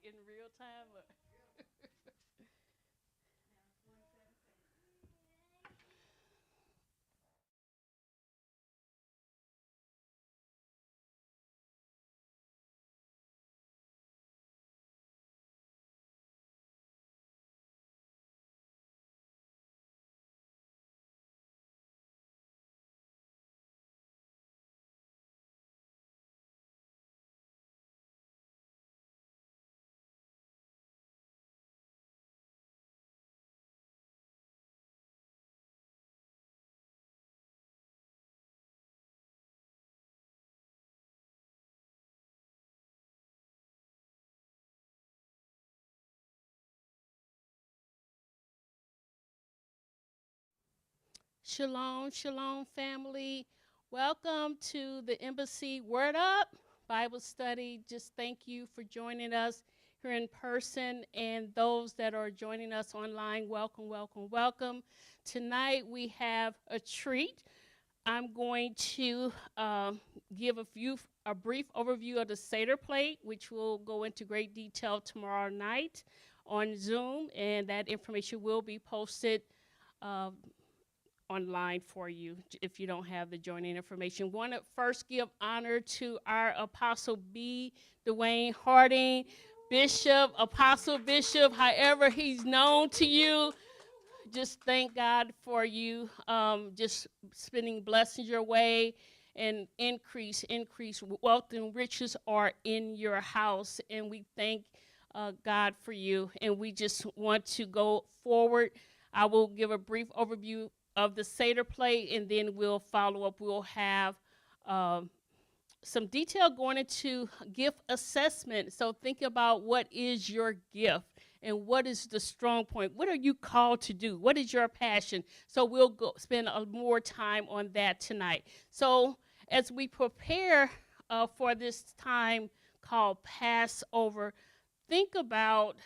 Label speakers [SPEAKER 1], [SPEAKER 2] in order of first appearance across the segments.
[SPEAKER 1] like in real time? Shalom, shalom, family. Welcome to the Embassy Word Up Bible Study. Just thank you for joining us here in person and those that are joining us online. Welcome, welcome, welcome. Tonight we have a treat. I'm going to give a brief overview of the Seder plate, which will go into great detail tomorrow night on Zoom, and that information will be posted uh, online for you if you don't have the joining information. Want to first give honor to our Apostle B. Dwayne Harding, Bishop, Apostle Bishop, however he's known to you. Just thank God for you, just spending blessings your way and increase, wealth and riches are in your house. And we thank God for you. And we just want to go forward. I will give a brief overview of the Seder plate, and then we'll follow up. We'll have um, some detail going into gift assessment. So think about what is your gift and what is the strong point. What are you called to do? What is your passion? So we'll spend more time on that tonight. So as we prepare for this time called Passover, think about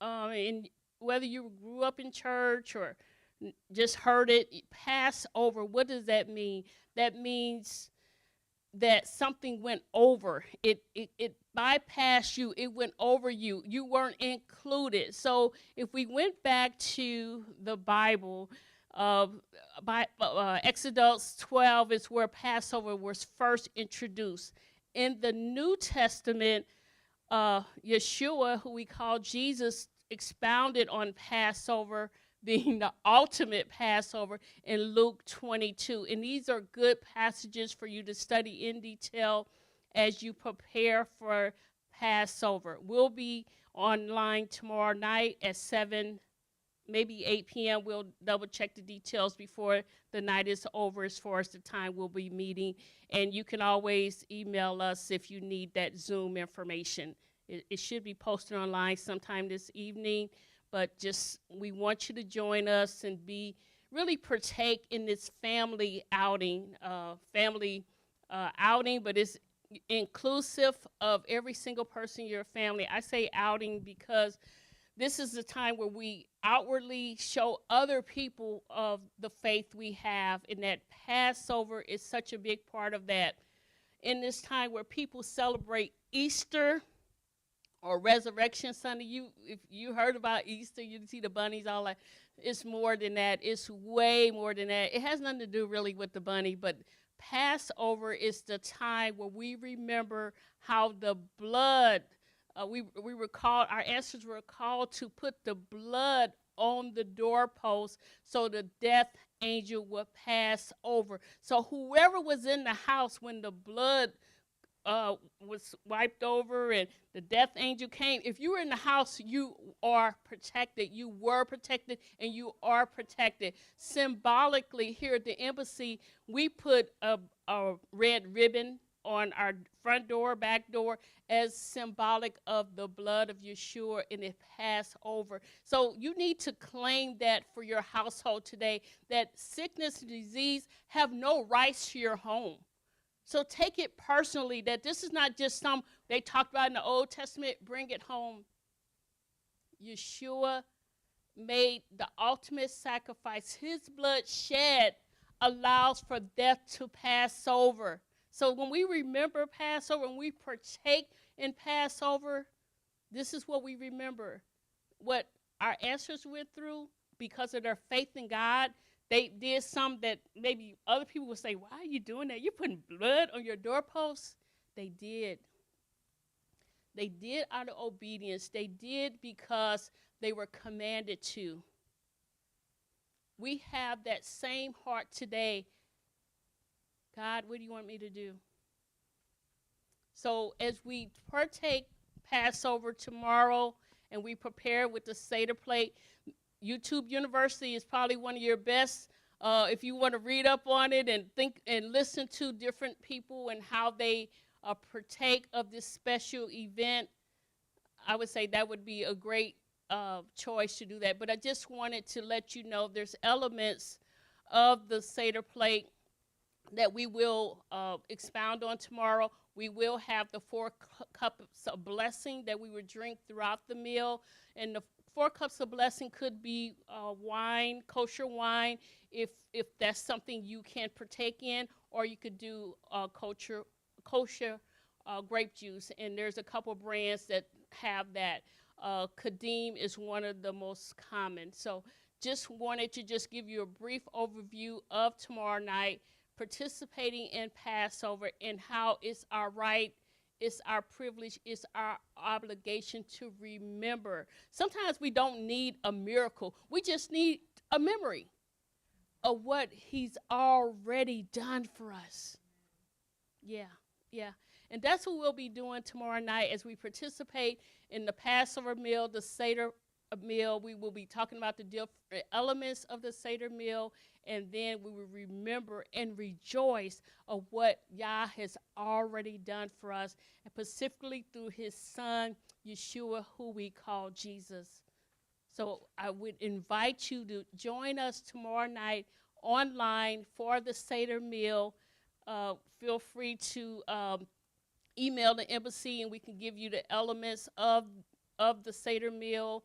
[SPEAKER 1] in whether you grew up in church or just heard it, Passover. What does that mean? That means that something went over it bypassed you, it went over you, you weren't included. So if we went back to the Bible, Exodus 12 is where Passover was first introduced. In the New Testament, Yeshua, who we call Jesus, expounded on Passover being the ultimate Passover in Luke 22. And these are good passages for you to study in detail as you prepare for Passover. We'll be online tomorrow night at 7, maybe 8 p.m. We'll double check the details before the night is over as far as the time we'll be meeting. And you can always email us if you need that Zoom information. It should be posted online sometime this evening, but just we want you to join us and really partake in this family outing, but it's inclusive of every single person in your family. I say outing because this is the time where we outwardly show other people of the faith we have, and that Passover is such a big part of that. In this time where people celebrate Easter or Resurrection Sunday, if you heard about Easter, you see the bunnies, all that. It's more than that. It's way more than that. It has nothing to do really with the bunny, but Passover is the time where we remember how the blood, we were called, our ancestors were called to put the blood on the doorpost so the death angel would pass over. So whoever was in the house when the blood was wiped over and the death angel came, if you were in the house, you are protected. You were protected and you are protected. Symbolically, here at the embassy, we put a red ribbon on our front door, back door, as symbolic of the blood of Yeshua, and it passed over. So you need to claim that for your household today, that sickness and disease have no rights to your home. So take it personally that this is not just some they talked about in the Old Testament, bring it home. Yeshua made the ultimate sacrifice. His blood shed allows for death to pass over. So when we remember Passover and we partake in Passover, This is what we remember. What our ancestors went through because of their faith in God. They did some that maybe other people would say, why are you doing that? You're putting blood on your doorposts. They did. They did out of obedience. They did because they were commanded to. We have that same heart today. God, what do you want me to do? So as we partake Passover tomorrow and we prepare with the Seder plate, YouTube University is probably one of your best if you want to read up on it and think and listen to different people and how they partake of this special event. I would say that would be a great choice to do that. But I just wanted to let you know there's elements of the Seder plate that we will expound on tomorrow. We will have the 4 cups of blessing that we would drink throughout the meal. And the 4 cups of blessing could be wine, kosher wine, if that's something you can partake in, or you could do kosher grape juice. And there's a couple brands that have that. Kadim is one of the most common. So just wanted to just give you a brief overview of tomorrow night, participating in Passover, and how it's our right, it's our privilege, it's our obligation to remember. Sometimes we don't need a miracle. We just need a memory of what he's already done for us. Yeah, yeah. And that's what we'll be doing tomorrow night as we participate in the Passover meal, the Seder meal. We will be talking about the different elements of the Seder meal, and then we will remember and rejoice of what Yah has already done for us, and specifically through his son, Yeshua, who we call Jesus. So I would invite you to join us tomorrow night online for the Seder meal. Feel free to email the embassy, and we can give you the elements of the Seder meal.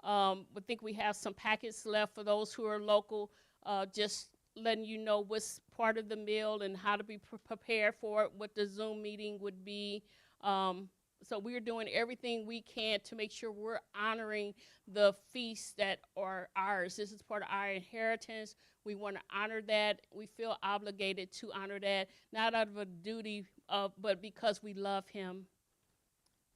[SPEAKER 1] I think we have some packets left for those who are local, just letting you know what's part of the meal and how to be prepared for it, what the Zoom meeting would be. So we're doing everything we can to make sure we're honoring the feasts that are ours. This is part of our inheritance. We want to honor that. We feel obligated to honor that, not out of a duty, but because we love him.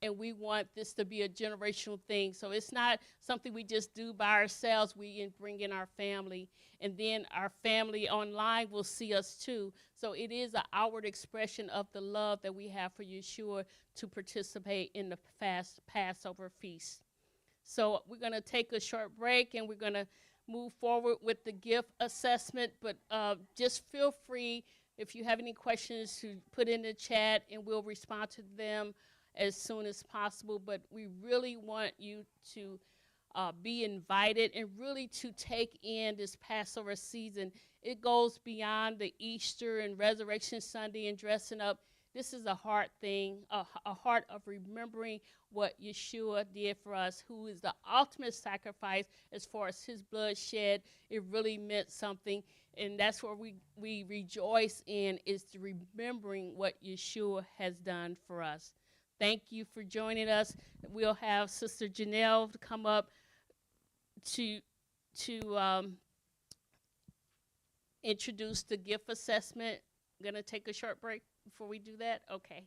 [SPEAKER 1] And we want this to be a generational thing. So it's not something we just do by ourselves. We bring in our family. And then our family online will see us too. So it is an outward expression of the love that we have for Yeshua to participate in the Passover feast. So we're going to take a short break, and we're going to move forward with the gift assessment. But just feel free, if you have any questions, to put in the chat, and we'll respond to them as soon as possible. But we really want you to be invited and really to take in this Passover season. It goes beyond the Easter and Resurrection Sunday and dressing up. This is a heart thing, a heart of remembering what Yeshua did for us, who is the ultimate sacrifice as far as his blood shed. It really meant something, and that's what we rejoice in, is remembering what Yeshua has done for us. Thank you for joining us. We'll have Sister Janelle to come up to introduce the gift assessment. I'm going to take a short break before we do that. Okay.